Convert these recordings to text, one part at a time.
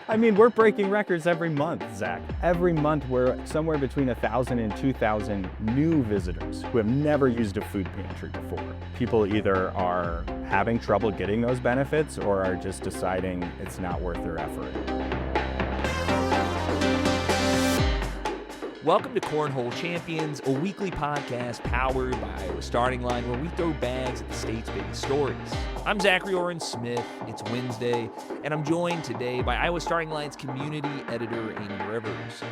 I mean, we're breaking records every month, Zach. Every month, we're somewhere between 1,000 and 2,000 new visitors who have never used a food pantry before. People either are having trouble getting those benefits or are just deciding it's not worth their effort. Welcome to Cornhole Champions, a weekly podcast powered by Iowa Starting Line, where we throw bags at the state's biggest stories. I'm Zachary Oren Smith. It's Wednesday, and I'm joined today by Iowa Starting Line's community editor, Amie Rivers.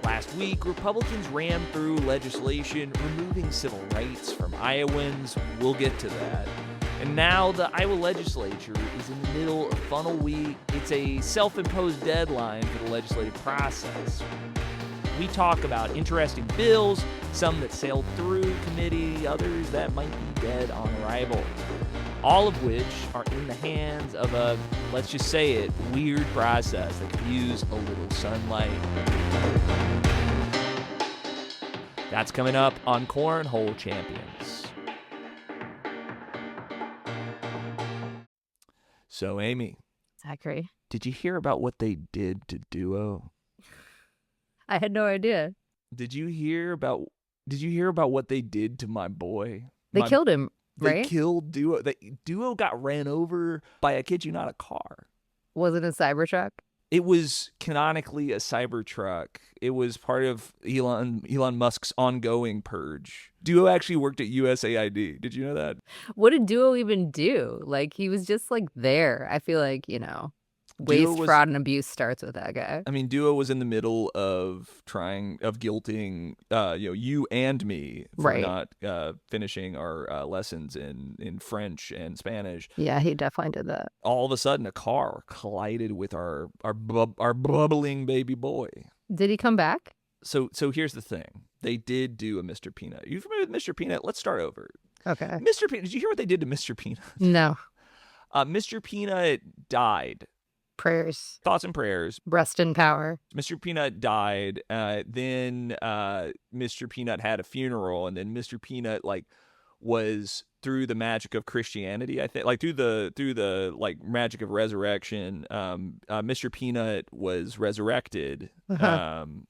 Last week, Republicans rammed through legislation removing civil rights from Iowans. We'll get to that. And now the Iowa legislature is in the middle of funnel week. It's a self-imposed deadline for the legislative process. We talk about interesting bills, some that sailed through committee, others that might be dead on arrival. All of which are in the hands of a, let's just say it, weird process that could use a little sunlight. That's coming up on Cornhole Champions. So, Amie. Zachary. Did you hear about what they did to Duo? I had no idea. Did you hear about what they did to my boy? They killed him, right? They killed Duo. Duo got ran over by, I kid you not, a car. Was it a Cybertruck? It was canonically a Cybertruck. It was part of Elon Musk's ongoing purge. Duo actually worked at USAID. Did you know that? What did Duo even do? Like, he was just like there. I feel like, waste, fraud, and abuse starts with that guy. I mean, Duo was in the middle of guilting, you and me for not finishing our lessons in French and Spanish. Yeah, he definitely did that. All of a sudden, a car collided with our bubbling baby boy. Did he come back? So here's the thing: they did do a Mr. Peanut. You familiar with Mr. Peanut? Let's start over. Okay. Mr. Peanut. Did you hear what they did to Mr. Peanut? No. Mr. Peanut died. Prayers. Thoughts and prayers. Rest in power. Mr. Peanut died. Then Mr. Peanut had a funeral, and then Mr. Peanut was through the magic of Christianity. I think through the magic of resurrection. Mr. Peanut was resurrected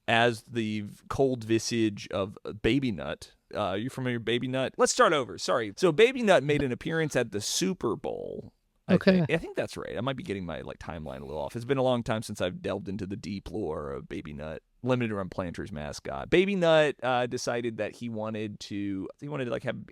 as the cold visage of Baby Nut. You familiar with Baby Nut? Let's start over. Sorry. So Baby Nut made an appearance at the Super Bowl. I think that's right. I might be getting my timeline a little off. It's been a long time since I've delved into the deep lore of Baby Nut, limited run Planters mascot. Baby Nut decided that he wanted to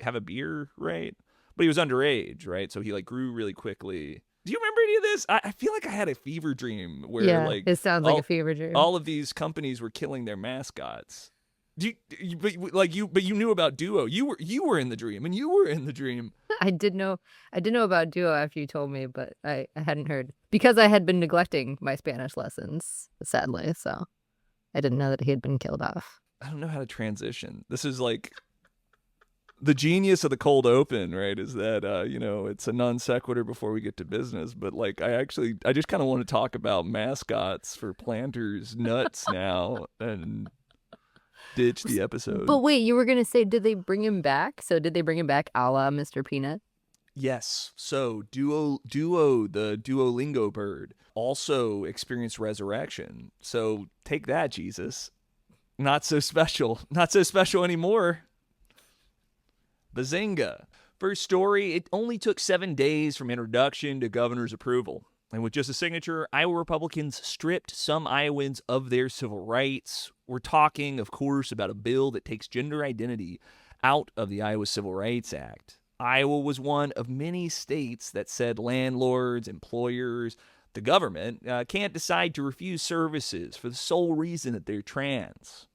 have a beer, right? But he was underage, right? So he grew really quickly. Do you remember any of this? I feel like I had a fever dream where it sounds like a fever dream. All of these companies were killing their mascots. But you knew about Duo. You were in the dream, and you were in the dream. I did know about Duo after you told me, but I hadn't heard because I had been neglecting my Spanish lessons, sadly. So I didn't know that he had been killed off. I don't know how to transition. This is the genius of the cold open, right? Is that it's a non sequitur before we get to business. But I just kind of want to talk about mascots for Planters nuts now and ditch the episode. But wait, you were going to say, did they bring him back? So did they bring him back a la Mr. Peanut? Yes. So Duo, the Duolingo bird, also experienced resurrection. So take that, Jesus. Not so special. Not so special anymore. Elzinga. First story, it only took 7 days from introduction to governor's approval. And with just a signature, Iowa Republicans stripped some Iowans of their civil rights. We're talking, of course, about a bill that takes gender identity out of the Iowa Civil Rights Act. Iowa was one of many states that said landlords, employers, the government can't decide to refuse services for the sole reason that they're trans.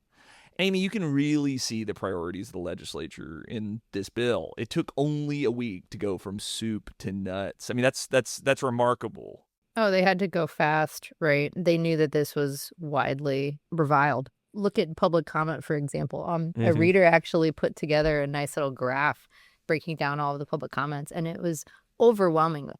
Amie, you can really see the priorities of the legislature in this bill. It took only a week to go from soup to nuts. I mean, that's remarkable. Oh, they had to go fast, right? They knew that this was widely reviled. Look at public comment, for example. A reader actually put together a nice little graph breaking down all of the public comments, and it was overwhelmingly,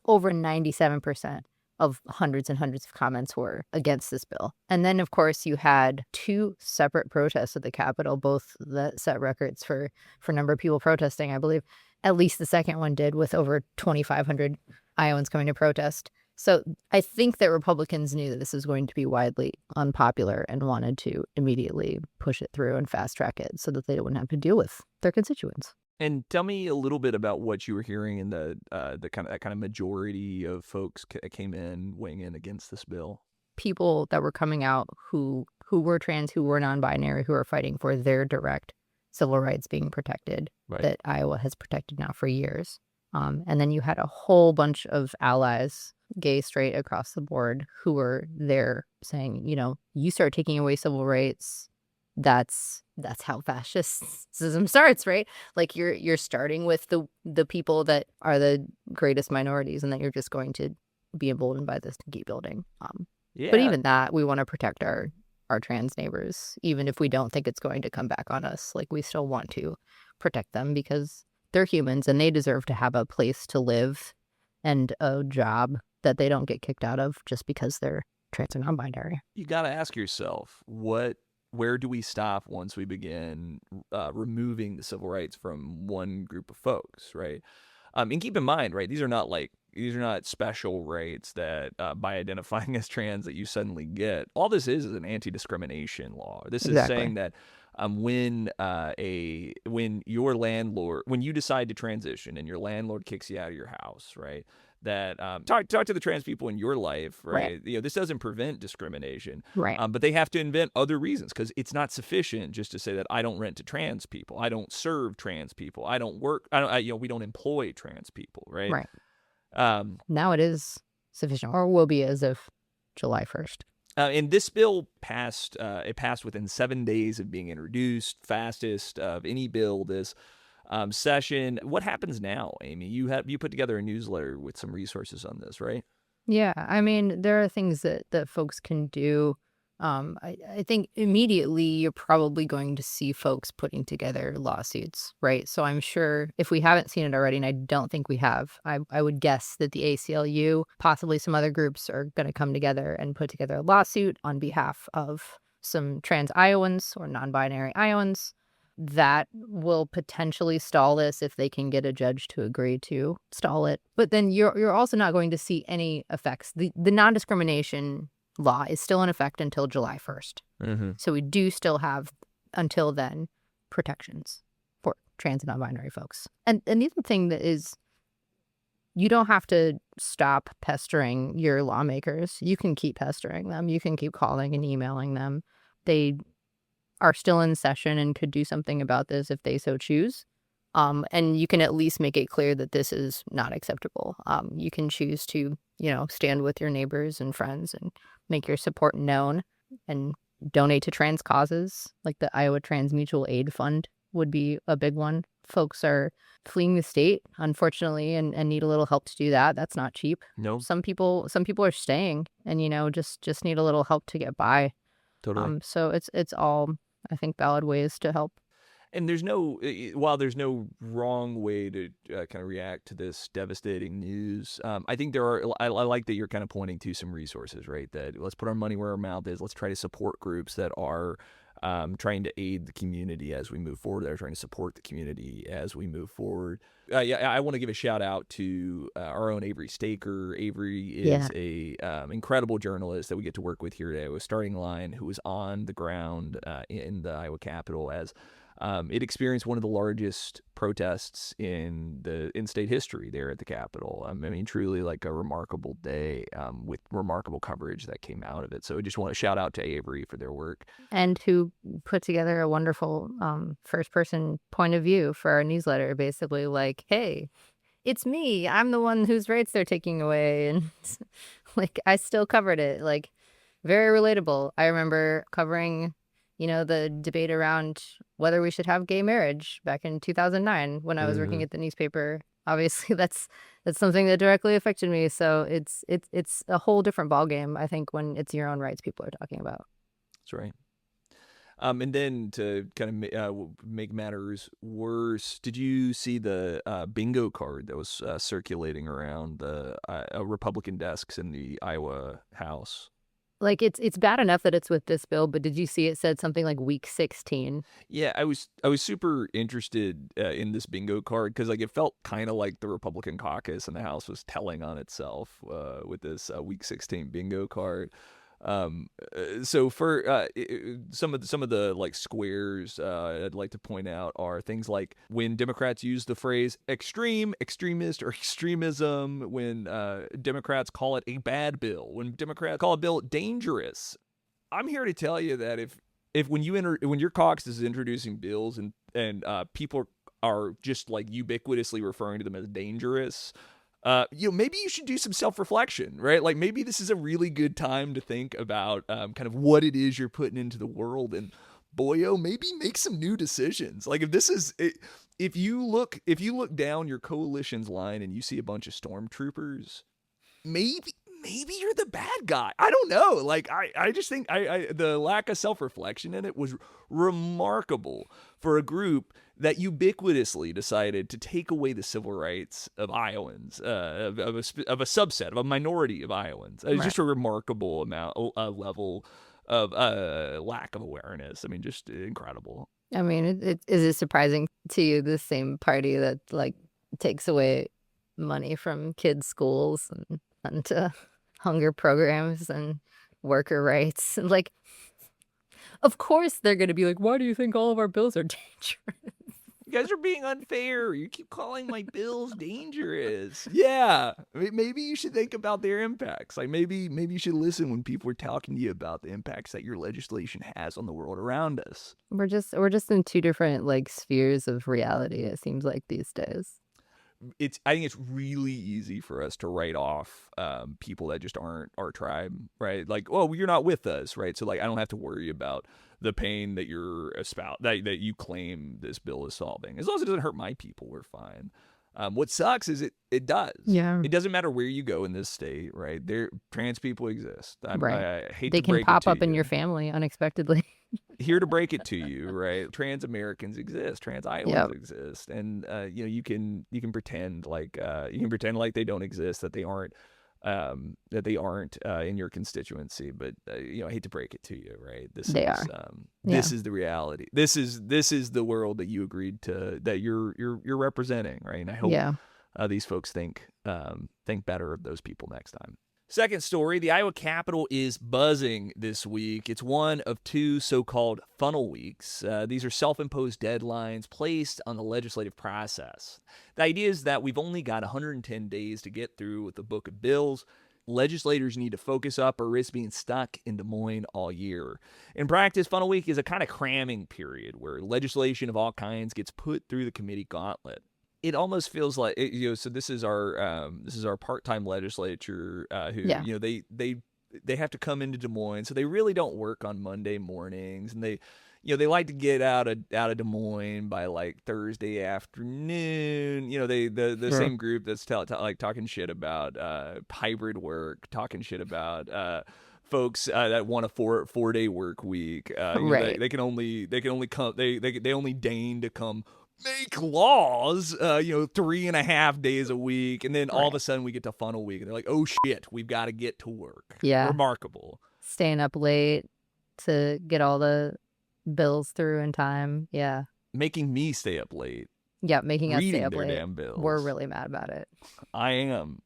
over 97% of hundreds and hundreds of comments were against this bill. And then, of course, you had 2 separate protests at the Capitol, both that set records for number of people protesting, I believe. At least the second one did, with over 2,500 Iowans coming to protest. So I think that Republicans knew that this was going to be widely unpopular and wanted to immediately push it through and fast track it so that they wouldn't have to deal with their constituents. And tell me a little bit about what you were hearing in the kind of majority of folks came in weighing in against this bill. People that were coming out who were trans, who were non-binary, who are fighting for their direct civil rights being protected, Right. that Iowa has protected now for years. And then you had a whole bunch of allies, gay, straight, across the board, who were there saying, you start taking away civil rights, that's how fascism starts, right? Like you're starting with the people that are the greatest minorities, and then you're just going to be emboldened by this to keep building. Yeah. But even that, we want to protect our trans neighbors, even if we don't think it's going to come back on us. Like, we still want to protect them because they're humans and they deserve to have a place to live and a job that they don't get kicked out of just because they're trans or non-binary. You got to ask yourself, where do we stop once we begin removing the civil rights from one group of folks, right? And keep in mind, right, these are not special rights that by identifying as trans that you suddenly get. All this is an anti-discrimination law. This is saying that when you decide to transition and your landlord kicks you out of your house, right, that talk to the trans people in your life, right? This doesn't prevent discrimination, right? But they have to invent other reasons, because it's not sufficient just to say that I don't rent to trans people, I don't serve trans people, I don't work, we don't employ trans people, right? Right. Now it is sufficient, or will be as of July 1st. And this bill passed. It passed within 7 days of being introduced, fastest of any bill this session. What happens now, Amie? You put together a newsletter with some resources on this, right? Yeah, I mean, there are things that folks can do. I think immediately you're probably going to see folks putting together lawsuits, right? So I'm sure if we haven't seen it already, and I don't think we have, I would guess that the ACLU, possibly some other groups, are going to come together and put together a lawsuit on behalf of some trans Iowans or non-binary Iowans that will potentially stall this if they can get a judge to agree to stall it. But then you're also not going to see any effects. The non-discrimination law is still in effect until July 1st. Mm-hmm. So we do still have, until then, protections for trans and non-binary folks. And the other thing that is, you don't have to stop pestering your lawmakers. You can keep pestering them. You can keep calling and emailing them. They are still in session and could do something about this if they so choose. And you can at least make it clear that this is not acceptable. You can choose to, stand with your neighbors and friends and make your support known and donate to trans causes, like the Iowa Trans Mutual Aid Fund would be a big one. Folks are fleeing the state, unfortunately, and need a little help to do that. That's not cheap. No. Some people are staying and, just need a little help to get by. Totally. So it's all, I think, valid ways to help. And there's no wrong way to kind of react to this devastating news. I think I like that you're kind of pointing to some resources, right? That let's put our money where our mouth is. Let's try to support groups that are trying to aid the community as we move forward. They're trying to support the community as we move forward. I want to give a shout out to our own Avery Staker. Avery is a incredible journalist that we get to work with here today with Starting Line, who was on the ground in the Iowa Capitol as it experienced one of the largest protests in state history there at the Capitol. I mean, truly like a remarkable day with remarkable coverage that came out of it. So I just want to shout out to Avery for their work. And who put together a wonderful first-person point of view for our newsletter, basically like, hey, it's me. I'm the one whose rights they're taking away. And like, I still covered it. Like, very relatable. I remember covering the debate around whether we should have gay marriage back in 2009 when I was working at the newspaper. Obviously, that's something that directly affected me. So it's a whole different ballgame, I think, when it's your own rights people are talking about. That's right. And then to kind of make matters worse, did you see the bingo card that was circulating around the Republican desks in the Iowa House? Like, it's bad enough that it's with this bill, but did you see it said something like week 16? Yeah, I was super interested in this bingo card because like it felt kind of like the Republican caucus in the House was telling on itself with this week 16 bingo card. So for some of the like squares I'd like to point out are things like when Democrats use the phrase extreme, extremist, or extremism, when Democrats call it a bad bill, when Democrats call a bill dangerous. I'm here to tell you that if when your caucus is introducing bills and people are just like ubiquitously referring to them as dangerous, maybe you should do some self-reflection, right? Like maybe this is a really good time to think about kind of what it is you're putting into the world, and boyo, maybe make some new decisions. Like if you look down your coalition's line and you see a bunch of stormtroopers, maybe you're the bad guy. I don't know. Like I just think the lack of self-reflection in it was remarkable for a group that ubiquitously decided to take away the civil rights of Iowans, of a subset, of a minority of Iowans. It's just a remarkable level of lack of awareness. I mean, just incredible. I mean, is it surprising to you, the same party that like takes away money from kids' schools and hunger programs and worker rights? Like, of course they're going to be like, why do you think all of our bills are dangerous? You guys are being unfair. You keep calling my bills dangerous. Yeah. Maybe you should think about their impacts. Like maybe you should listen when people are talking to you about the impacts that your legislation has on the world around us. We're just in two different like spheres of reality, it seems like, these days. I think it's really easy for us to write off people that just aren't our tribe, right? Like, oh, you're not with us, right? So like I don't have to worry about the pain that you're that you claim this bill is solving. As long as it doesn't hurt my people, we're fine. What sucks is it does. Yeah. It doesn't matter where you go in this state, right? Trans people exist. Right. I hate they to break can pop it to up in you. your family unexpectedly. Here to break it to you, right? Trans Americans exist, trans Iowans exist, and you can pretend like they don't exist, that they aren't in your constituency, but I hate to break it to you, right? This is the reality. This is the world that you agreed to, that you're representing, right? And I hope these folks think better of those people next time. Second story, the Iowa Capitol is buzzing this week. It's one of two so-called funnel weeks. These are self-imposed deadlines placed on the legislative process. The idea is that we've only got 110 days to get through with the book of bills. Legislators need to focus up or risk being stuck in Des Moines all year. In practice, funnel week is a kind of cramming period where legislation of all kinds gets put through the committee gauntlet. It almost feels like so this is our part-time legislature who they have to come into Des Moines, so they really don't work on Monday mornings, and they like to get out of Des Moines by like Thursday afternoon. The same group that's talking shit about hybrid work, talking shit about folks that want a four-day work week. Right. They only come. They only deign to come make laws, 3.5 days a week, and then all of a sudden we get to funnel week, and they're like, oh shit, we've got to get to work. Yeah. Remarkable. Staying up late to get all the bills through in time. Yeah. Making me stay up late. Yeah, making us stay up Reading their late. damn bills. We're really mad about it. I am.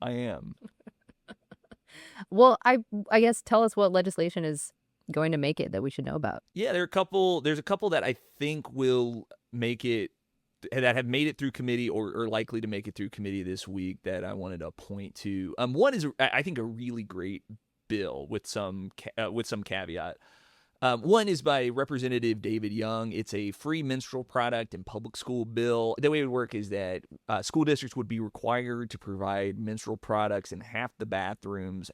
Well, I guess tell us what legislation is going to make it that we should know about. Yeah, there's a couple that I think will make it, that have made it through committee or likely to make it through committee this week, that I wanted to point to. One is, I think, a really great bill with some caveat. One is by Representative David Young. It's a free menstrual product and public school bill. The way it would work is that school districts would be required to provide menstrual products in half the bathrooms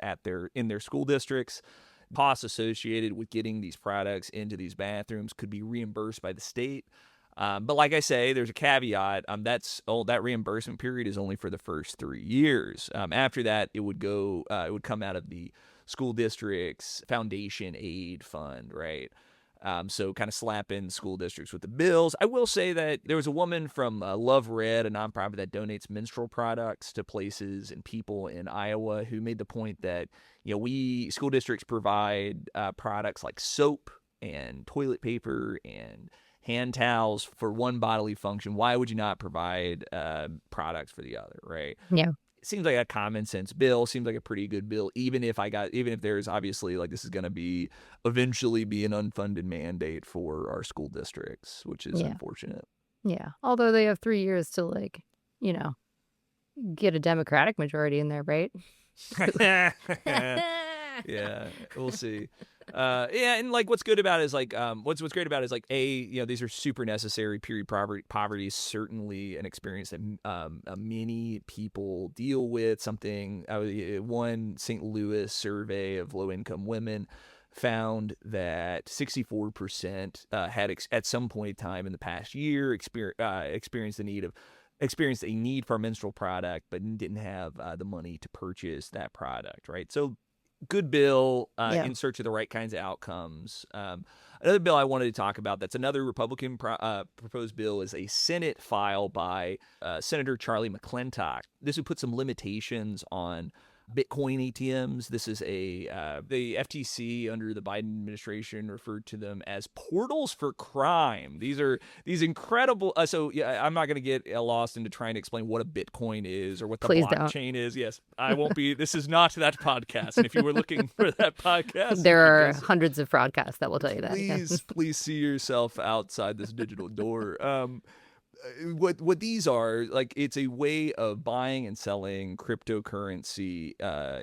in their school districts. Costs associated with getting these products into these bathrooms could be reimbursed by the state. But like I say, there's a caveat. That reimbursement period is only for the first 3 years. After that, it would come out of the school district's foundation aid fund, right? So kind of slapping school districts with the bills. I will say that there was a woman from Love Red, a nonprofit that donates menstrual products to places and people in Iowa, who made the point that, we school districts provide products like soap and toilet paper and hand towels for one bodily function. Why would you not provide products for the other, right? Yeah. It seems like a common sense bill. Seems like a pretty good bill, even if there's obviously like this is going to eventually be an unfunded mandate for our school districts, which is unfortunate. Yeah. Although they have 3 years to get a Democratic majority in there, right? Yeah, we'll see. And like what's good about it is what's great about it is these are super necessary. Period. Poverty is certainly an experience that many people deal with. One St. Louis survey of low income women found that 64% had at some point in time in the past year experienced a need for a menstrual product, but didn't have the money to purchase that product, right? So good bill in search of the right kinds of outcomes. Another bill I wanted to talk about that's another Republican proposed bill is a Senate file by Senator Charlie McClintock. This would put some limitations on Bitcoin ATMs. This is the FTC under the Biden administration referred to them as portals for crime. These are these incredible. I'm not going to get lost into trying to explain what a Bitcoin is or what the blockchain is. Yes, I won't be. This is not that podcast. And if you were looking for that podcast, there are hundreds of podcasts that will tell you that. Please see yourself outside this digital door. What these are, it's a way of buying and selling cryptocurrency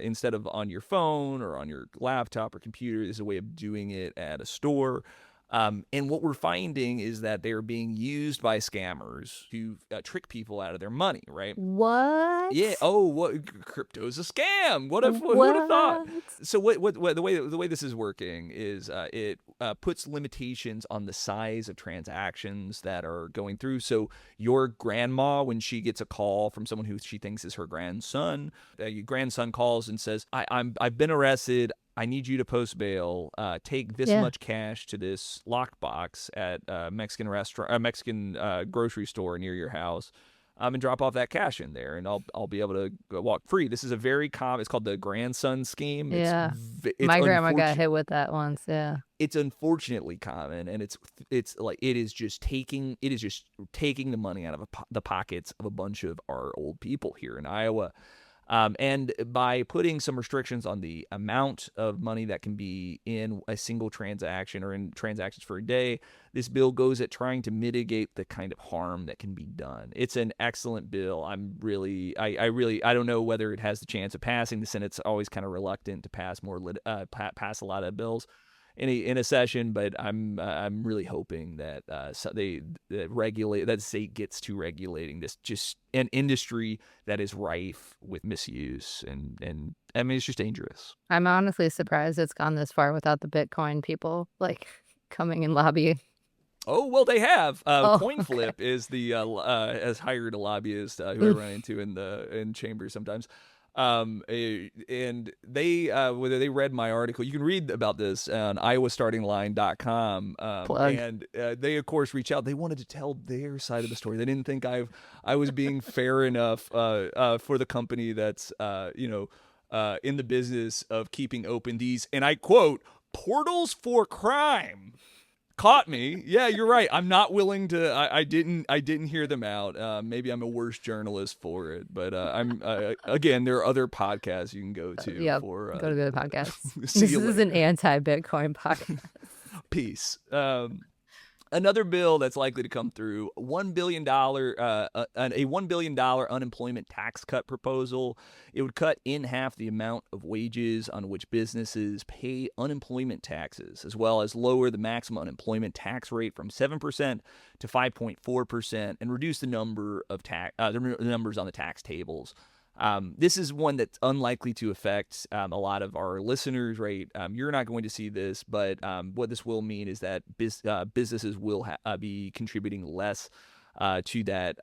instead of on your phone or on your laptop or computer. Is a way of doing it at a store. And what we're finding is that they are being used by scammers to trick people out of their money, right? What? Yeah. Oh, what? Crypto's a scam. Who would have thought? So the way this is working is it puts limitations on the size of transactions that are going through. So your grandma, when she gets a call from someone who she thinks is her grandson, your grandson calls and says, I've been arrested. I need you to post bail. Take this much cash to this lockbox at a Mexican grocery store near your house, and drop off that cash in there, and I'll be able to walk free. This is a very common. It's called the grandson scheme. Yeah, my grandma got hit with that once. Yeah, it's unfortunately common, and it is just taking the money out of the pockets of a bunch of our old people here in Iowa. And by putting some restrictions on the amount of money that can be in a single transaction or in transactions for a day, this bill goes at trying to mitigate the kind of harm that can be done. It's an excellent bill. I don't know whether it has the chance of passing. The Senate's always kind of reluctant to pass pass a lot of bills in a session, but I'm really hoping that that state gets to regulating this, just an industry that is rife with misuse, and I mean it's just dangerous. I'm honestly surprised it's gone this far without the Bitcoin people coming and lobbying. Oh well, they have. CoinFlip is has hired a lobbyist who I run into in chambers sometimes. And they whether they read my article, you can read about this on iowastartingline.com. And they of course reach out. They wanted to tell their side of the story. They didn't think I was being fair enough for the company that's in the business of keeping open these, and I quote, portals for crime. Caught me. Yeah, you're right. I'm not willing to. I didn't hear them out. Maybe I'm a worse journalist for it. But I'm again. There are other podcasts you can go to. Go to the other podcasts. This is an anti-Bitcoin podcast. Peace. Another bill that's likely to come through, a $1 billion unemployment tax cut proposal. It would cut in half the amount of wages on which businesses pay unemployment taxes, as well as lower the maximum unemployment tax rate from 7% to 5.4%, and reduce the number of the numbers on the tax tables. This is one that's unlikely to affect a lot of our listeners, right? You're not going to see this, but what this will mean is that businesses will be contributing less to that,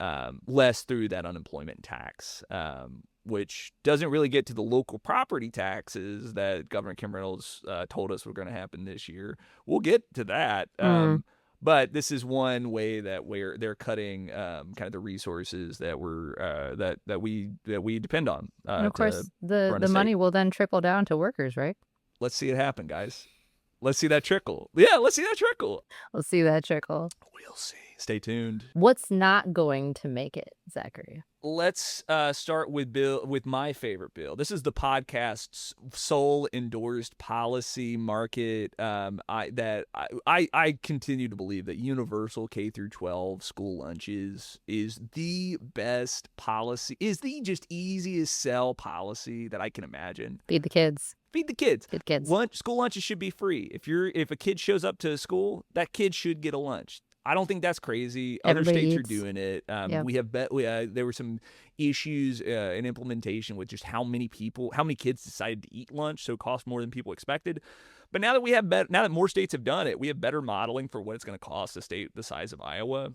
less through that unemployment tax. which doesn't really get to the local property taxes that Governor Kim Reynolds told us were going to happen this year. We'll get to that. But this is one way that where they're cutting kind of the resources that we depend on. And of course, the money will then trickle down to workers, right? Let's see it happen, guys. Let's see that trickle. Yeah, let's see that trickle. We'll see that trickle. We'll see. Stay tuned. What's not going to make it, Zachary? Let's start with my favorite bill. This is the podcast's sole endorsed policy market. I continue to believe that universal K through 12 school lunches is the best policy, is the just easiest sell policy that I can imagine. Feed the kids. Feed the kids. Feed kids. School lunches should be free. If a kid shows up to school, that kid should get a lunch. I don't think that's crazy. Everybody Other states eats. are doing it. Yep. There were some issues in implementation with just how many kids decided to eat lunch, so it cost more than people expected. But now that more states have done it, we have better modeling for what it's going to cost a state the size of Iowa.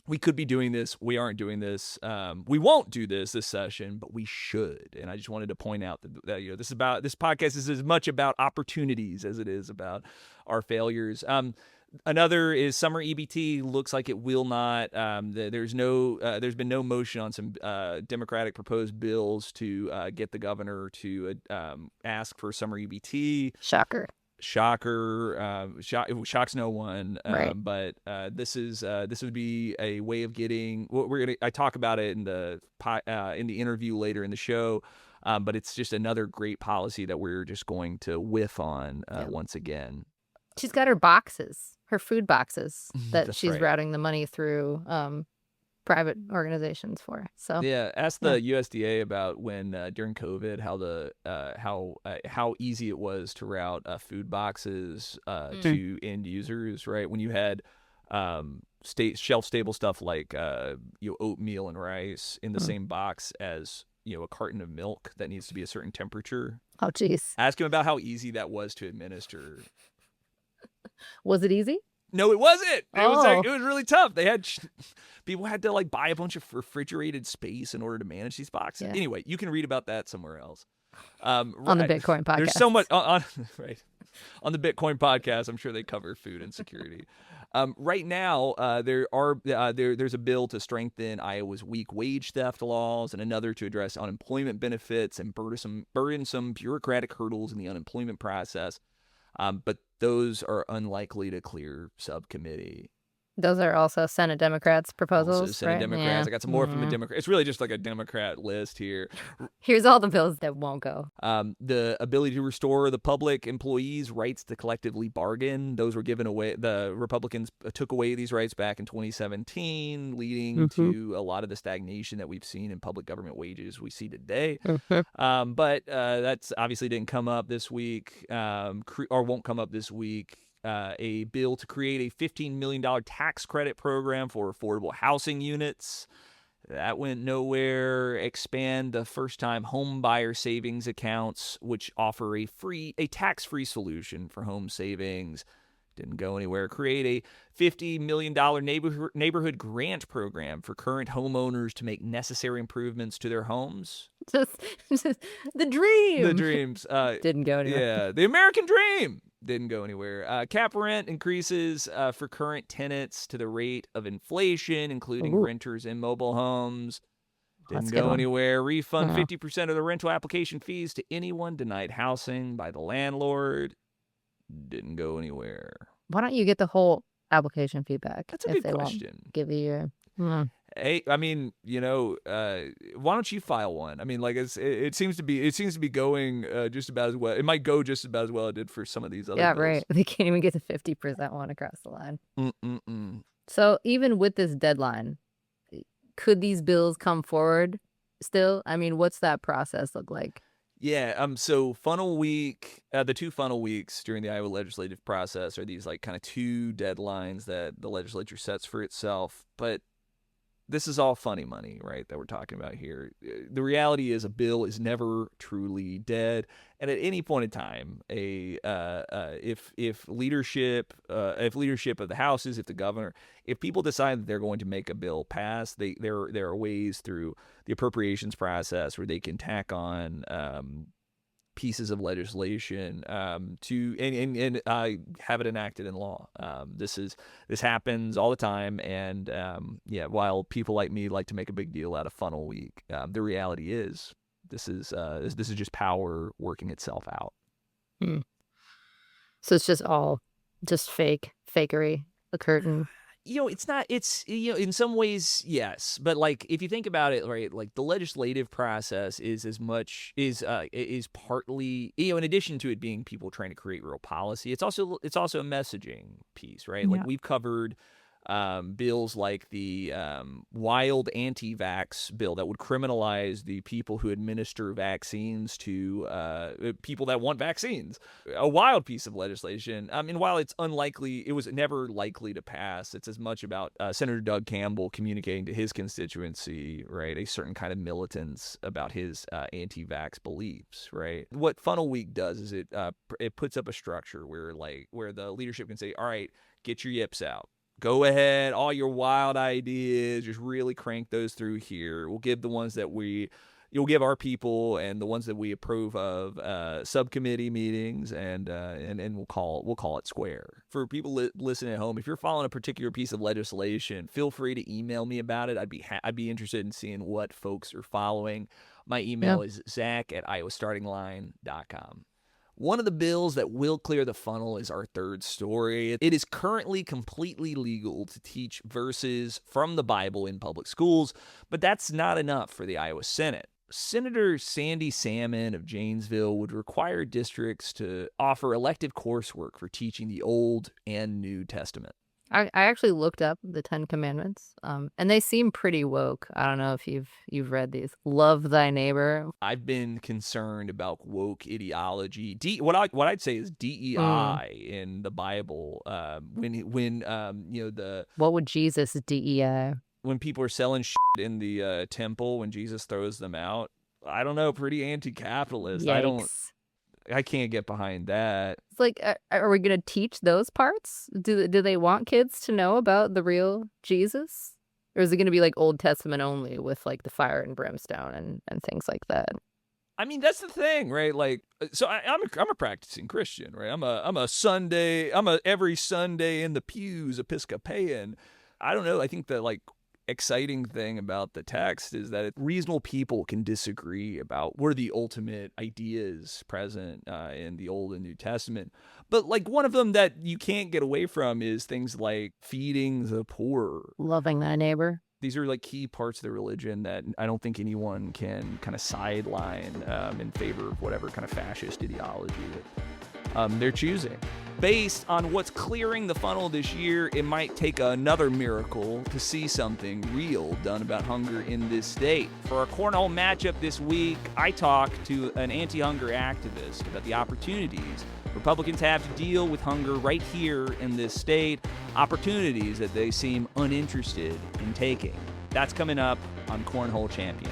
We could be doing this. We aren't doing this. We won't do this session, but we should. And I just wanted to point out that this podcast is as much about opportunities as it is about our failures. Another is summer EBT. Looks like it will not. There's been no motion on some Democratic proposed bills to get the governor to ask for summer EBT. Shocker. Shocks no one. Right. But this would be a way of getting. I talk about it in the interview later in the show. But it's just another great policy that we're just going to whiff on once again. She's got her boxes, her food boxes that That's she's right. routing the money through private organizations for. So yeah, ask the USDA about when during COVID how easy it was to route food boxes to end users. Right, when you had shelf stable stuff like oatmeal and rice in the same box as a carton of milk that needs to be a certain temperature. Oh, geez. Ask him about how easy that was to administer. Was it easy? No, it wasn't. It was really tough. People had to buy a bunch of refrigerated space in order to manage these boxes. Yeah. Anyway, you can read about that somewhere else. On the Bitcoin podcast. There's so much on right on the Bitcoin podcast. I'm sure they cover food insecurity. Right now, there's a bill to strengthen Iowa's weak wage theft laws, and another to address unemployment benefits and burdensome bureaucratic hurdles in the unemployment process. But those are unlikely to clear subcommittee. Those are also Senate Democrats' proposals, Also Senate right? Democrats. Yeah. I got some more from the Democrats. It's really just like a Democrat list here. Here's all the bills that won't go. The ability to restore the public employees' rights to collectively bargain. Those were given away. The Republicans took away these rights back in 2017, leading to a lot of the stagnation that we've seen in public government wages we see today. But that's obviously didn't come up this week, or won't come up this week. A bill to create a $15 million tax credit program for affordable housing units. That went nowhere. Expand the first-time home buyer savings accounts, which offer a tax-free solution for home savings. Didn't go anywhere. Create a $50 million neighborhood grant program for current homeowners to make necessary improvements to their homes. Just the dream. The dreams. Didn't go anywhere. Yeah, the American dream. Didn't go anywhere. Cap rent increases for current tenants to the rate of inflation, including renters in mobile homes. Didn't go anywhere. Refund 50% of the rental application fees to anyone denied housing by the landlord. Didn't go anywhere. Why don't you get the whole application feedback? That's a if good they question. Won't give you your... Hey, I mean, why don't you file one? I mean, it seems to be going just about as well. It might go just about as well as it did for some of these other bills. Right. They can't even get the 50% one across the line. So even with this deadline, could these bills come forward still? I mean, what's that process look like? Yeah. So funnel week, the two funnel weeks during the Iowa legislative process are these kind of two deadlines that the legislature sets for itself. But this is all funny money, right, that we're talking about here. The reality is a bill is never truly dead. And at any point in time, if leadership of the houses, if the governor, if people decide that they're going to make a bill pass, there are ways through the appropriations process where they can tack on pieces of legislation to have it enacted in law. This happens all the time, and while people like me like to make a big deal out of Funnel Week, the reality is this is just power working itself out. So it's just all just fakery, a curtain. It's not, in some ways, yes. But like, if you think about it, right, like the legislative process is partly, in addition to it being people trying to create real policy, it's also a messaging piece, right? Like we've covered bills like the wild anti-vax bill that would criminalize the people who administer vaccines to people that want vaccines. A wild piece of legislation. And while it's unlikely, it was never likely to pass. It's as much about Senator Doug Campbell communicating to his constituency, right, a certain kind of militance about his anti-vax beliefs, right? What Funnel Week does is it puts up a structure where the leadership can say, all right, get your yips out. Go ahead, all your wild ideas, just really crank those through here. We'll give the ones that you'll give our people and the ones that we approve of subcommittee meetings, and we'll call it square. For people listening at home, if you're following a particular piece of legislation, feel free to email me about it. I'd be interested in seeing what folks are following. My email is zach@iowastartingline.com. One of the bills that will clear the funnel is our third story. It is currently completely legal to teach verses from the Bible in public schools, but that's not enough for the Iowa Senate. Senator Sandy Salmon of Janesville would require districts to offer elective coursework for teaching the Old and New Testament. I actually looked up the 10 Commandments, and they seem pretty woke. I don't know if you've read these. Love thy neighbor. I've been concerned about woke ideology. What I'd say is DEI in the Bible. What would Jesus DEI? When people are selling shit in the temple, when Jesus throws them out, I don't know. Pretty anti-capitalist. Yikes. I can't get behind that. It's like, are we going to teach those parts? Do they want kids to know about the real Jesus? Or is it going to be like Old Testament only with like the fire and brimstone and things like that? I mean, that's the thing, right? Like, so I'm a practicing Christian, right? I'm a every Sunday in the pews Episcopalian. I don't know. I think that exciting thing about the text is that reasonable people can disagree about what are the ultimate ideas present in the Old and New Testament. But one of them that you can't get away from is things like feeding the poor. Loving thy neighbor. These are key parts of the religion that I don't think anyone can kind of sideline in favor of whatever kind of fascist ideology that they're choosing. Based on what's clearing the funnel this year, it might take another miracle to see something real done about hunger in this state. For our cornhole matchup this week, I talked to an anti-hunger activist about the opportunities Republicans have to deal with hunger right here in this state, opportunities that they seem uninterested in taking. That's coming up on Cornhole Champions.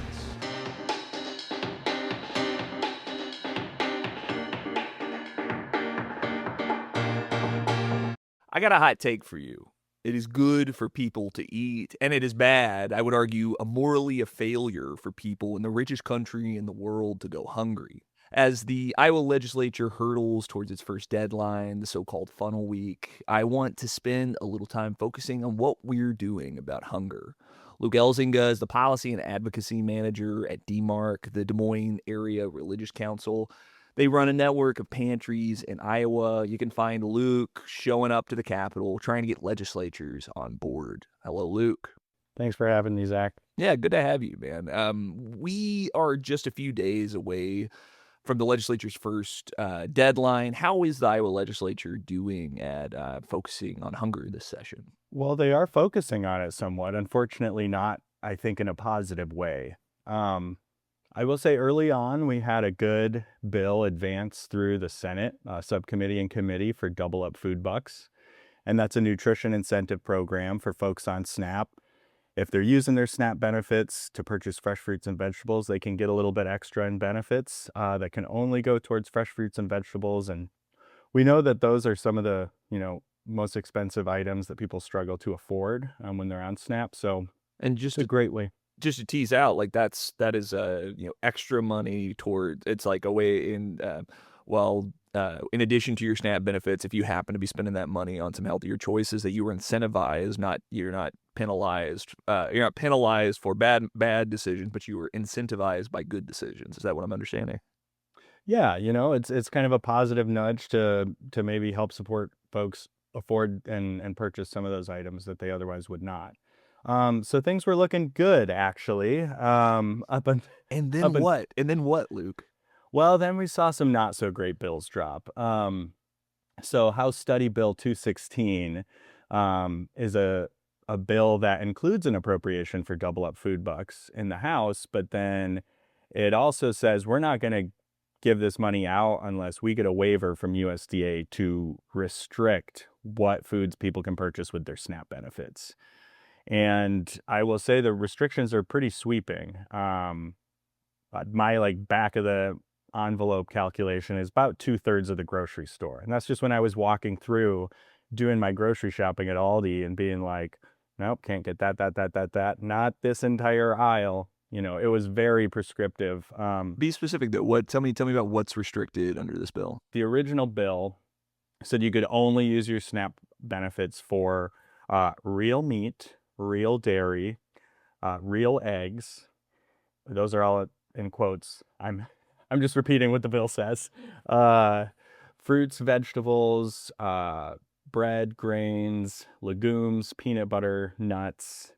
I got a hot take for you. It is good for people to eat, and it is bad, I would argue, morally a failure for people in the richest country in the world to go hungry. As the Iowa legislature hurdles towards its first deadline, the so-called funnel week, I want to spend a little time focusing on what we're doing about hunger. Luke Elzinga is the policy and advocacy manager at DMARC, the Des Moines Area Religious Council. They run a network of pantries in Iowa. You can find Luke showing up to the Capitol, trying to get legislatures on board. Hello, Luke. Thanks for having me, Zach. Yeah, good to have you, man. We are just a few days away from the legislature's first deadline. How is the Iowa legislature doing at focusing on hunger this session? Well, they are focusing on it somewhat. Unfortunately, not, I think, in a positive way. I will say early on, we had a good bill advance through the Senate subcommittee and committee for Double Up Food Bucks. And that's a nutrition incentive program for folks on SNAP if they're using their SNAP benefits to purchase fresh fruits and vegetables, they can get a little bit extra in benefits that can only go towards fresh fruits and vegetables. And we know that those are some of the, most expensive items that people struggle to afford when they're on SNAP. So And it's a great way. just to tease out, like that is extra money toward, it's like a way in in addition to your SNAP benefits, if you happen to be spending that money on some healthier choices, that you were incentivized, you're not penalized. You're not penalized for bad decisions, but you were incentivized by good decisions. Is that what I'm understanding? Yeah, it's kind of a positive nudge to maybe help support folks afford and purchase some of those items that they otherwise would not. So things were looking good, actually. And then what? And then what, Luke? Well, then we saw some not so great bills drop. So House Study Bill 216 is a bill that includes an appropriation for double up food bucks in the House, but then it also says we're not going to give this money out unless we get a waiver from USDA to restrict what foods people can purchase with their SNAP benefits. And I will say the restrictions are pretty sweeping. My back of the envelope calculation is about 2/3 of the grocery store. And that's just when I was walking through doing my grocery shopping at Aldi and being like, nope, can't get that, not this entire aisle. It was very prescriptive. Be specific though. Tell me about what's restricted under this bill. The original bill said you could only use your SNAP benefits for real meat, real dairy, real eggs. Those are all in quotes. I'm just repeating what the bill says. Fruits, vegetables, bread, grains, legumes, peanut butter, nuts.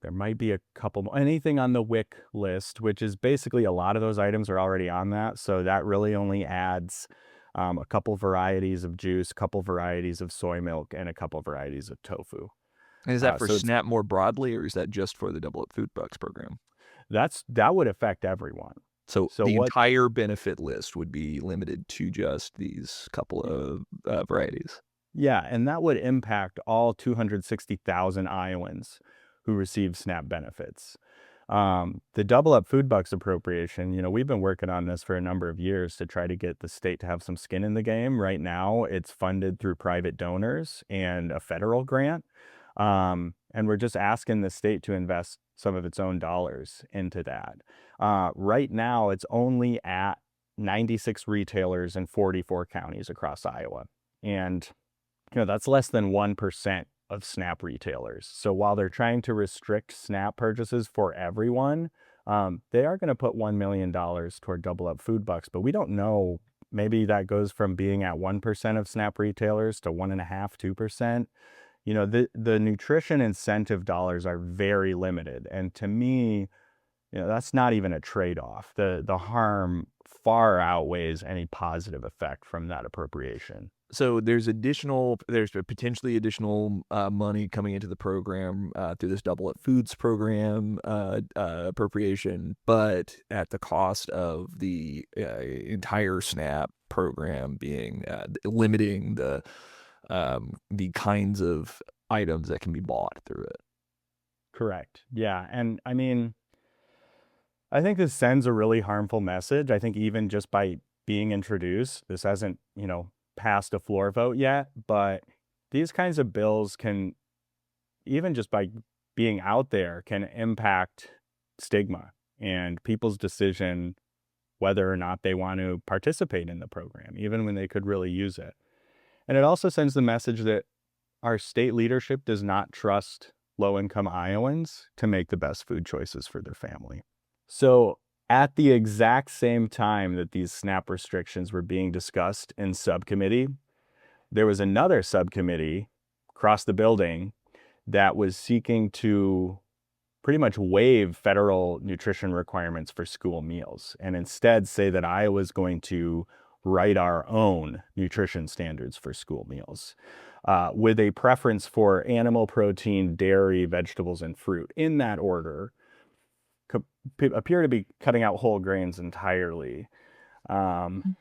There might be a couple more. Anything on the WIC list, which is basically a lot of those items are already on that. So that really only adds a couple varieties of juice, a couple varieties of soy milk, and a couple varieties of tofu. And is that for SNAP more broadly, or is that just for the Double Up Food Bucks program? That would affect everyone. So the entire benefit list would be limited to just these couple of varieties. Yeah, and that would impact all 260,000 Iowans who receive SNAP benefits. The Double Up Food Bucks appropriation, we've been working on this for a number of years to try to get the state to have some skin in the game. Right now, it's funded through private donors and a federal grant. And we're just asking the state to invest some of its own dollars into that. Right now, it's only at 96 retailers in 44 counties across Iowa. And, that's less than 1% of SNAP retailers. So while they're trying to restrict SNAP purchases for everyone, they are going to put $1 million toward Double Up Food Bucks, but we don't know. Maybe that goes from being at 1% of SNAP retailers to 1.5%, 2%. The nutrition incentive dollars are very limited. And to me, that's not even a trade-off. The harm far outweighs any positive effect from that appropriation. So there's potentially additional money coming into the program through this Double Up Foods program appropriation, but at the cost of the entire SNAP program being limiting the kinds of items that can be bought through it. Correct. Yeah. And I mean, I think this sends a really harmful message. I think even just by being introduced, this hasn't, passed a floor vote yet, but these kinds of bills can, even just by being out there, can impact stigma and people's decision whether or not they want to participate in the program, even when they could really use it. And it also sends the message that our state leadership does not trust low-income Iowans to make the best food choices for their family. So at the exact same time that these SNAP restrictions were being discussed in subcommittee, there was another subcommittee across the building that was seeking to pretty much waive federal nutrition requirements for school meals and instead say that Iowa's going to write our own nutrition standards for school meals with a preference for animal protein, dairy, vegetables, and fruit in that order. Appear to be cutting out whole grains entirely. And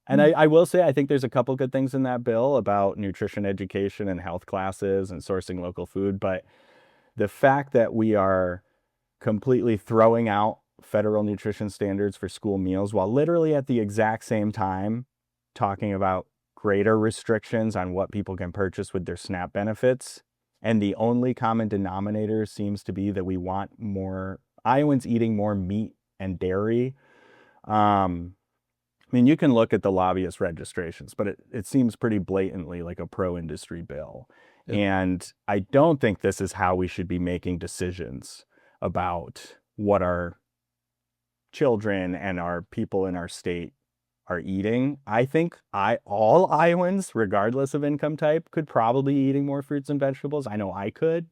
I will say, I think there's a couple good things in that bill about nutrition education and health classes and sourcing local food, but the fact that we are completely throwing out federal nutrition standards for school meals while literally at the exact same time talking about greater restrictions on what people can purchase with their SNAP benefits. And the only common denominator seems to be that we want more Iowans eating more meat and dairy. I mean, you can look at the lobbyist registrations, but it seems pretty blatantly like a pro-industry bill. Yep. And I don't think this is how we should be making decisions about what our children and our people in our state are eating. I think all Iowans, regardless of income type, could probably be eating more fruits and vegetables. I know I could.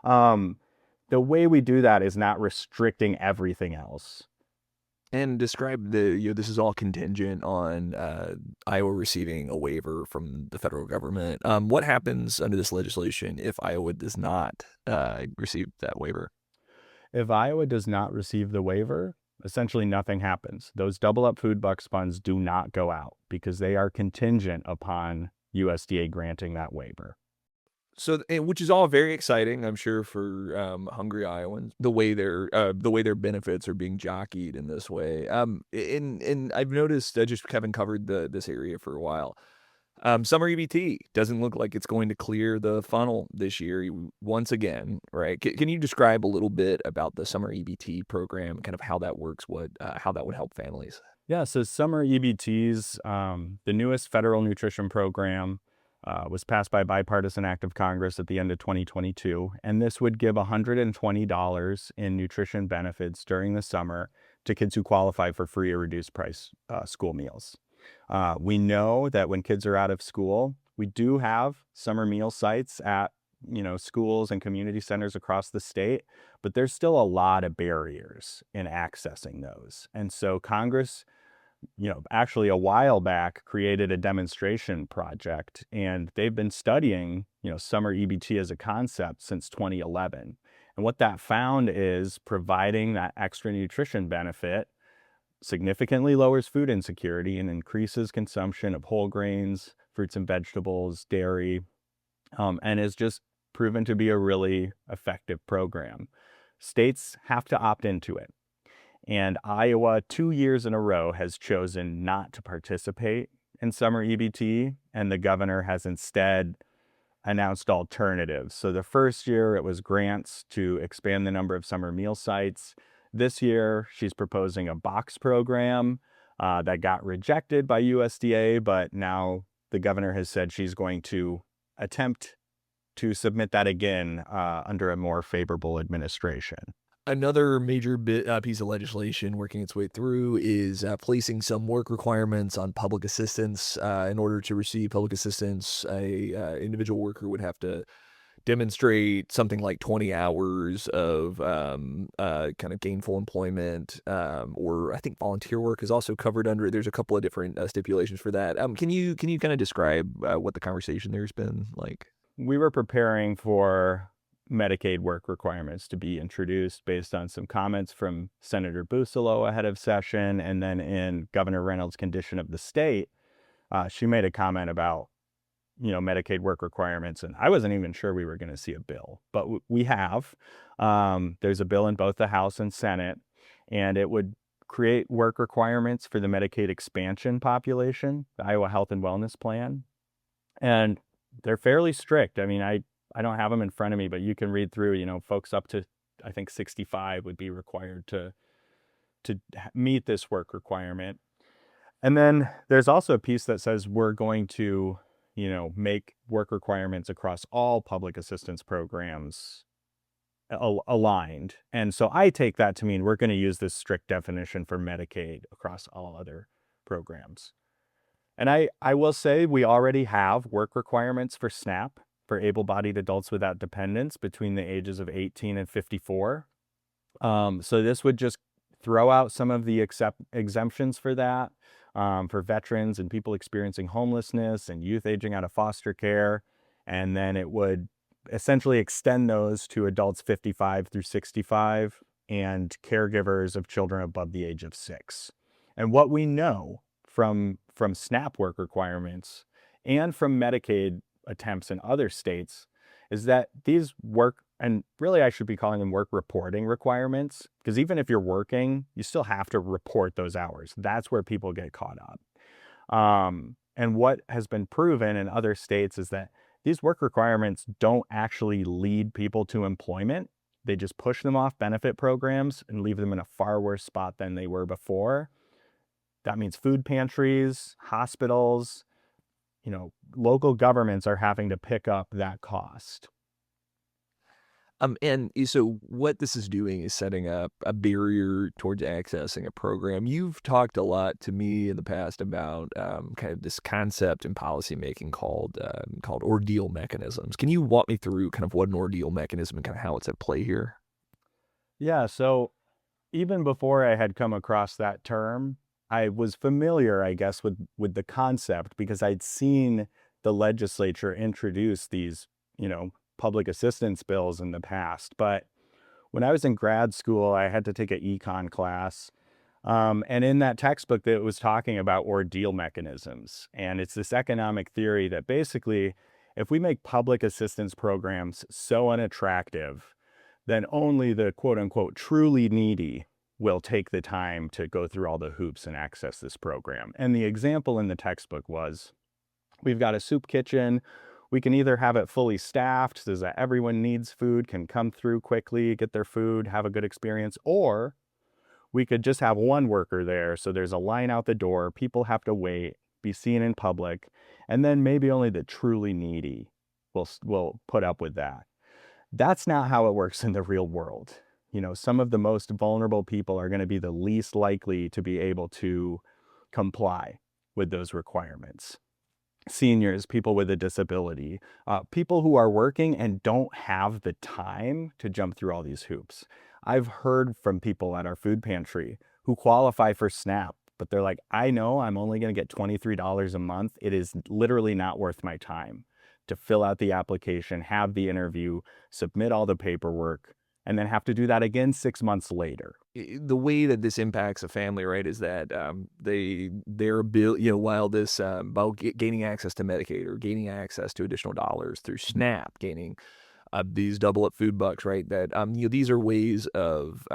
The way we do that is not restricting everything else. And describe this is all contingent on Iowa receiving a waiver from the federal government. What happens under this legislation if Iowa does not receive that waiver? If Iowa does not receive the waiver, essentially nothing happens. Those double up food bucks funds do not go out because they are contingent upon USDA granting that waiver. So, which is all very exciting, I'm sure, for hungry Iowans. The way their benefits are being jockeyed in this way. And I've noticed, just having covered this area for a while, summer EBT doesn't look like it's going to clear the funnel this year once again, right? Can you describe a little bit about the summer EBT program, kind of how that works, how that would help families? Yeah, so summer EBTs, the newest federal nutrition program, was passed by a bipartisan act of Congress at the end of 2022, and this would give $120 in nutrition benefits during the summer to kids who qualify for free or reduced price school meals. We know that when kids are out of school, we do have summer meal sites at schools and community centers across the state, but there's still a lot of barriers in accessing those. And so Congress, actually a while back created a demonstration project, and they've been studying, summer EBT as a concept since 2011. And what that found is providing that extra nutrition benefit significantly lowers food insecurity and increases consumption of whole grains, fruits and vegetables, dairy, and is just proven to be a really effective program. States have to opt into it. And Iowa, 2 years in a row, has chosen not to participate in summer EBT, and the governor has instead announced alternatives. So the first year it was grants to expand the number of summer meal sites. This year she's proposing a box program that got rejected by USDA, but now the governor has said she's going to attempt to submit that again under a more favorable administration. Another major piece of legislation working its way through is placing some work requirements on public assistance. In order to receive public assistance, a individual worker would have to demonstrate something like 20 hours of kind of gainful employment, or I think volunteer work is also covered under it. There's a couple of different stipulations for that. Can you kind of describe what the conversation there's been like? We were preparing for Medicaid work requirements to be introduced based on some comments from Senator Busolo ahead of session. And then in Governor Reynolds' condition of the state, she made a comment about, Medicaid work requirements. And I wasn't even sure we were going to see a bill, but we have. There's a bill in both the House and Senate, and it would create work requirements for the Medicaid expansion population, the Iowa Health and Wellness Plan. And they're fairly strict. I mean, I don't have them in front of me, but you can read through, folks up to, I think, 65 would be required to meet this work requirement. And then there's also a piece that says we're going to, make work requirements across all public assistance programs aligned. And so I take that to mean we're going to use this strict definition for Medicaid across all other programs. And I will say we already have work requirements for SNAP for able-bodied adults without dependents between the ages of 18 and 54. So this would just throw out some of the exemptions for that, for veterans and people experiencing homelessness and youth aging out of foster care. And then it would essentially extend those to adults 55 through 65 and caregivers of children above the age of 6. And what we know from SNAP work requirements and from Medicaid attempts in other states is that these work and really I should be calling them work reporting requirements, because even if you're working, you still have to report those hours. That's where people get caught up. And what has been proven in other states is that these work requirements don't actually lead people to employment. They just push them off benefit programs and leave them in a far worse spot than they were before. That means food pantries, hospitals, local governments are having to pick up that cost. And so what this is doing is setting up a barrier towards accessing a program. You've talked a lot to me in the past about kind of this concept in policymaking called ordeal mechanisms. Can you walk me through kind of what an ordeal mechanism and kind of how it's at play here? Yeah, so even before I had come across that term, I was familiar, I guess, with the concept because I'd seen the legislature introduce these, public assistance bills in the past. But when I was in grad school, I had to take an econ class. And in that textbook, that was talking about ordeal mechanisms. And it's this economic theory that basically, if we make public assistance programs so unattractive, then only the quote unquote truly needy will take the time to go through all the hoops and access this program. And the example in the textbook was, we've got a soup kitchen. We can either have it fully staffed so that everyone needs food, can come through quickly, get their food, have a good experience, or we could just have one worker there. So there's a line out the door, people have to wait, be seen in public, and then maybe only the truly needy will put up with that. That's not how it works in the real world. Some of the most vulnerable people are going to be the least likely to be able to comply with those requirements. Seniors, people with a disability, people who are working and don't have the time to jump through all these hoops. I've heard from people at our food pantry who qualify for SNAP, but they're like, I know I'm only going to get $23 a month. It is literally not worth my time to fill out the application, have the interview, submit all the paperwork, and then have to do that again 6 months later. The way that this impacts a family, right, is that their bill, while this about gaining access to Medicaid or gaining access to additional dollars through SNAP, gaining these double up food bucks, right, that these are ways of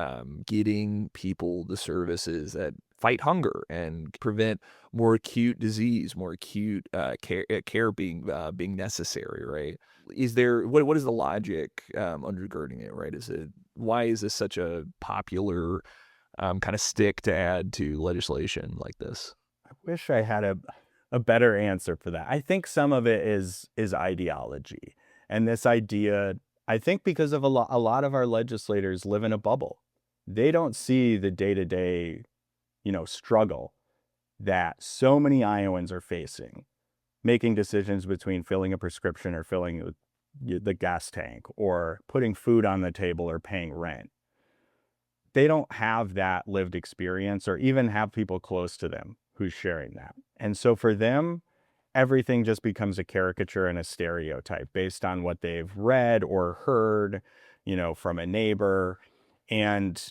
getting people the services that fight hunger and prevent more acute disease, more acute care being necessary, right? Is there what is the logic undergirding it, right? Why is this such a popular kind of stick to add to legislation like this? I wish I had a better answer for that. I think some of it is ideology. And this idea, I think because of a lot of our legislators live in a bubble. They don't see the day-to-day, struggle that so many Iowans are facing, making decisions between filling a prescription or filling the gas tank or putting food on the table or paying rent. They don't have that lived experience or even have people close to them who's sharing that. And so for them, everything just becomes a caricature and a stereotype based on what they've read or heard, from a neighbor. And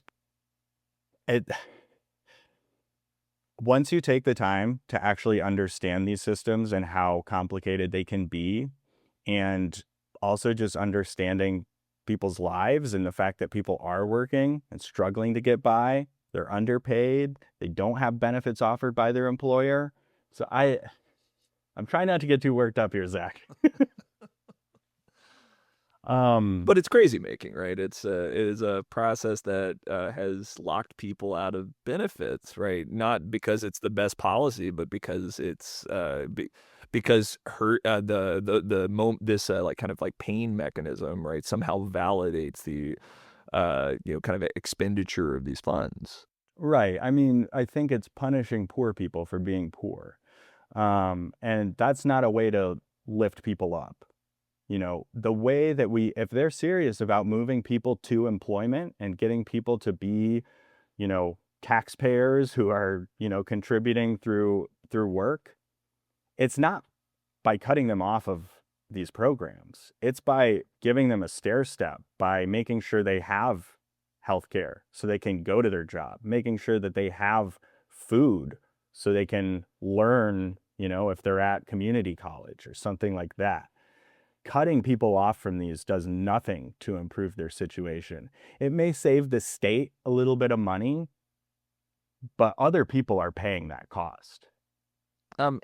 once you take the time to actually understand these systems and how complicated they can be, and also just understanding people's lives and the fact that people are working and struggling to get by, they're underpaid, they don't have benefits offered by their employer. So I'm trying not to get too worked up here, Zach. But it's crazy making, right? It is a process that has locked people out of benefits, right? Not because it's the best policy, but because it's because this like kind of like pain mechanism, right, somehow validates the kind of expenditure of these funds. Right. I mean, I think it's punishing poor people for being poor. And that's not a way to lift people up. The way that if they're serious about moving people to employment and getting people to be, taxpayers who are, contributing through work, it's not by cutting them off of these programs. It's by giving them a stair step, by making sure they have healthcare so they can go to their job, making sure that they have food so they can learn, if they're at community college or something like that. cutting people off from these does nothing to improve their situation. It may save the state a little bit of money, but other people are paying that cost.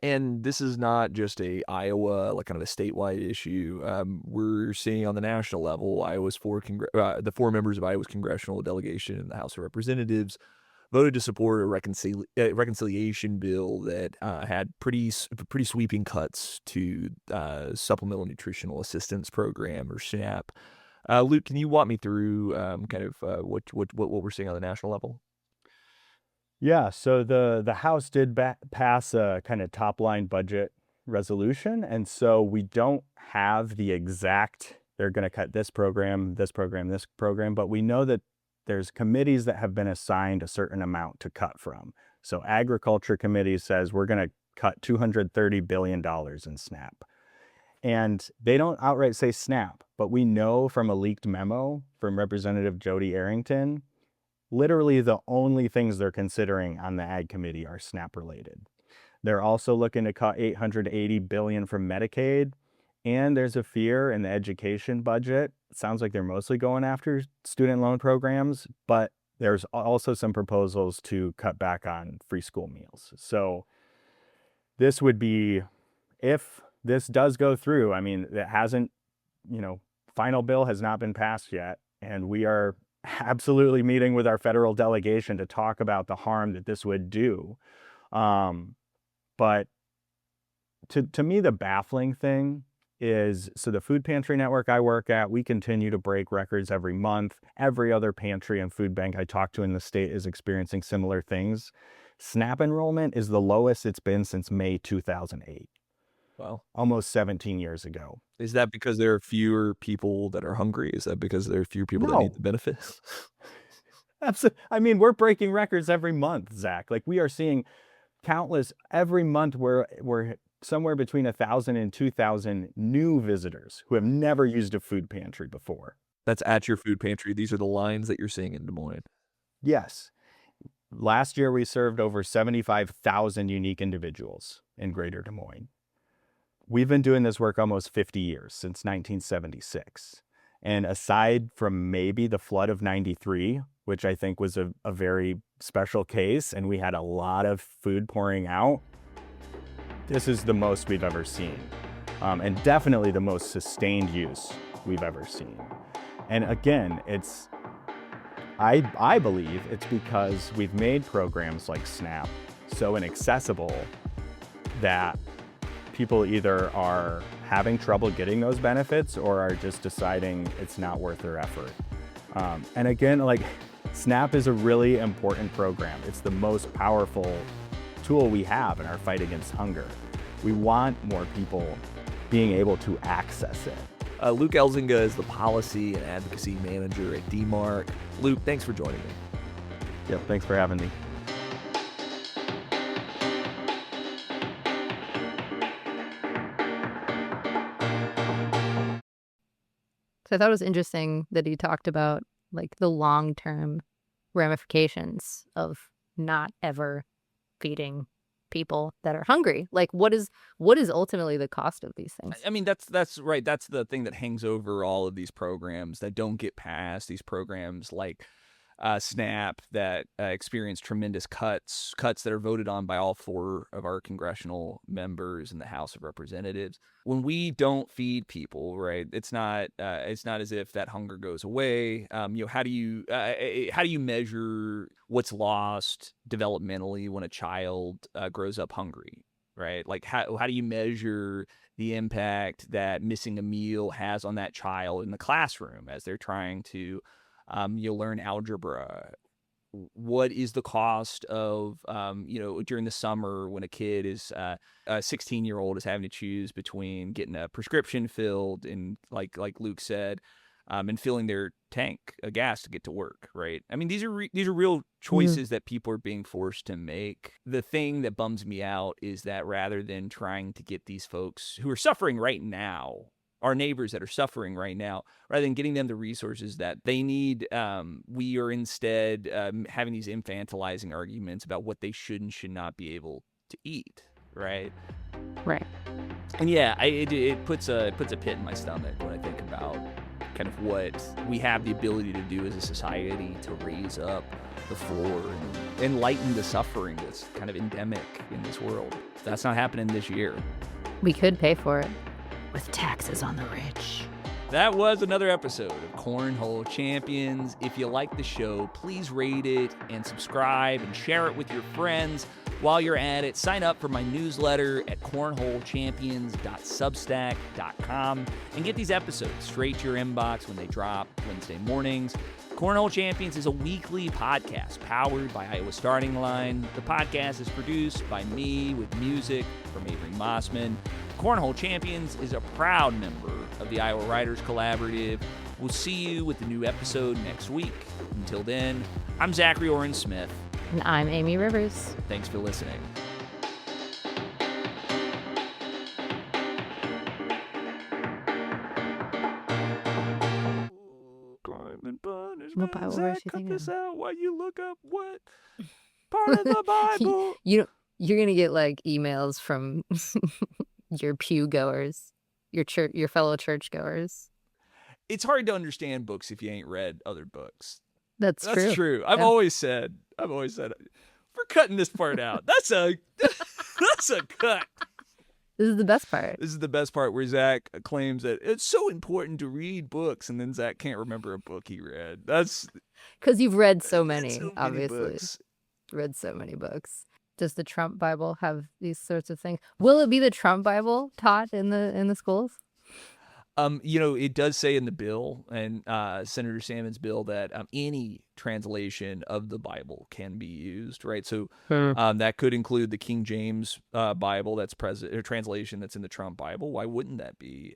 And this is not just a Iowa, like kind of a statewide issue. We're seeing on the national level, the four members of Iowa's congressional delegation in the House of Representatives voted to support a reconciliation bill that had pretty sweeping cuts to Supplemental Nutritional Assistance Program, or SNAP. Luke, can you walk me through what we're seeing on the national level? Yeah, so the House did pass a kind of top-line budget resolution, and so we don't have the exact, they're going to cut this program, but we know that there's committees that have been assigned a certain amount to cut from. So Agriculture Committee says we're going to cut $230 billion in SNAP. And they don't outright say SNAP, but we know from a leaked memo from Representative Jody Arrington, literally the only things they're considering on the Ag Committee are SNAP related. They're also looking to cut $880 billion from Medicaid, and there's a fear in the education budget. It sounds like they're mostly going after student loan programs, but there's also some proposals to cut back on free school meals. So this would be, if this does go through, I mean, it hasn't, final bill has not been passed yet, and we are absolutely meeting with our federal delegation to talk about the harm that this would do. But to me, the baffling thing is, so the food pantry network I work at, we continue to break records every month. Every other pantry and food bank I talk to in the state is experiencing similar things. SNAP enrollment is the lowest it's been since May 2008. Wow. Almost 17 years ago. Is that because there are fewer people that are hungry? Is that because there are fewer people that need the benefits? Absolutely. I mean, we're breaking records every month, Zach. Like, we are seeing countless, every month we're somewhere between 1,000 and 2,000 new visitors who have never used a food pantry before. That's at your food pantry. These are the lines that you're seeing in Des Moines. Yes. Last year, we served over 75,000 unique individuals in Greater Des Moines. We've been doing this work almost 50 years, since 1976. And aside from maybe the flood of 93, which I think was a very special case, and we had a lot of food pouring out, this is the most we've ever seen. And definitely the most sustained use we've ever seen. And again, I believe it's because we've made programs like SNAP so inaccessible that people either are having trouble getting those benefits or are just deciding it's not worth their effort. And again, like, SNAP is a really important program. It's the most powerful tool we have in our fight against hunger. We want more people being able to access it. Luke Elzinga is the Policy and Advocacy Manager at DMARC. Luke, thanks for joining me. Yep, thanks for having me. So I thought it was interesting that he talked about, like, the long-term ramifications of not ever feeding people that are hungry. Like, what is ultimately the cost of these things? I mean, that's right. That's the thing that hangs over all of these programs that don't get passed. These programs like SNAP that experience tremendous cuts that are voted on by all four of our congressional members in the House of Representatives. When we don't feed people, right, it's not as if that hunger goes away. How do you measure what's lost developmentally when a child grows up hungry, right? Like, how do you measure the impact that missing a meal has on that child in the classroom as they're trying to you'll learn algebra? What is the cost of, during the summer when a kid is, a 16-year-old is having to choose between getting a prescription filled and like Luke said, and filling their tank of gas to get to work, right? I mean, these are real choices that people are being forced to make. The thing that bums me out is that rather than trying to get these folks who are suffering right now, our neighbors that are suffering right now, rather than getting them the resources that they need, we are instead having these infantilizing arguments about what they should and should not be able to eat, right? Right. And yeah, it puts a pit in my stomach when I think about kind of what we have the ability to do as a society to raise up the floor and lighten the suffering that's kind of endemic in this world. That's not happening this year. We could pay for it with taxes on the rich. That was another episode of Cornhole Champions. If you like the show, please rate it and subscribe and share it with your friends. While you're at it, sign up for my newsletter at cornholechampions.substack.com and get these episodes straight to your inbox when they drop Wednesday mornings. Cornhole Champions is a weekly podcast powered by Iowa Starting Line. The podcast is produced by me with music from Avery Mossman. Cornhole Champions is a proud member of the Iowa Writers Collaborative. We'll see you with the new episode next week. Until then, I'm Zachary Oren Smith. And I'm Amie Rivers. Thanks for listening. Crime and punishment. What Bible verse you Cut thinking this of? out while you look up what part of the Bible. You're gonna get like emails from your pew goers, your fellow church goers. It's hard to understand books if you ain't read other books. That's true. I've always said, we're cutting this part out. That's a cut. This is the best part. This is the best part where Zach claims that it's so important to read books, and then Zach can't remember a book he read. That's because you've read so many, obviously. Books. Read so many books. Does the Trump Bible have these sorts of things? Will it be the Trump Bible taught in the schools? It does say in the bill, and Senator Salmon's bill, that any translation of the Bible can be used, right? So that could include the King James Bible that's translation that's in the Trump Bible. Why wouldn't that be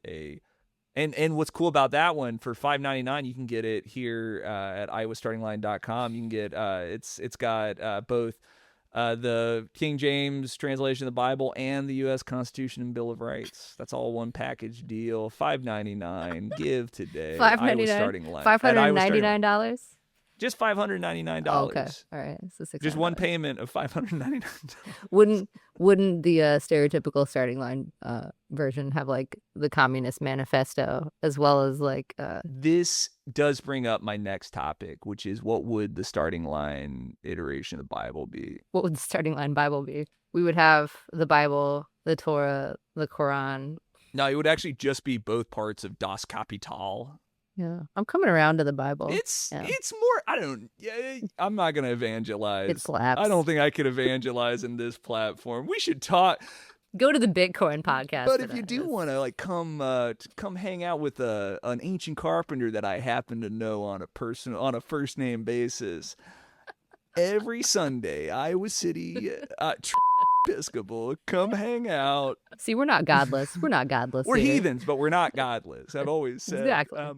And what's cool about that one, for $5.99, you can get it here at iowastartingline.com. You can get it's got both the King James translation of the Bible and the U.S. Constitution and Bill of Rights. That's all one package deal. $5.99. Give today. $5.99. Starting line. $599. Just $599. Oh, okay, all right. So just one payment of $599. Wouldn't the stereotypical starting line version have like the Communist Manifesto as well as like? This does bring up my next topic, which is what would the starting line iteration of the Bible be? What would the starting line Bible be? We would have the Bible, the Torah, the Quran. No, it would actually just be both parts of Das Kapital. Yeah, I'm coming around to the Bible. It's more. I'm not gonna evangelize. It slaps. I don't think I could evangelize in this platform. We should talk. Go to the Bitcoin podcast. But if you do want to like come hang out with an ancient carpenter that I happen to know on a first name basis, every Sunday, Iowa City Episcopal, come hang out. See, we're not godless. We're not godless. We're here. heathens, but we're not godless. I've always said. Exactly.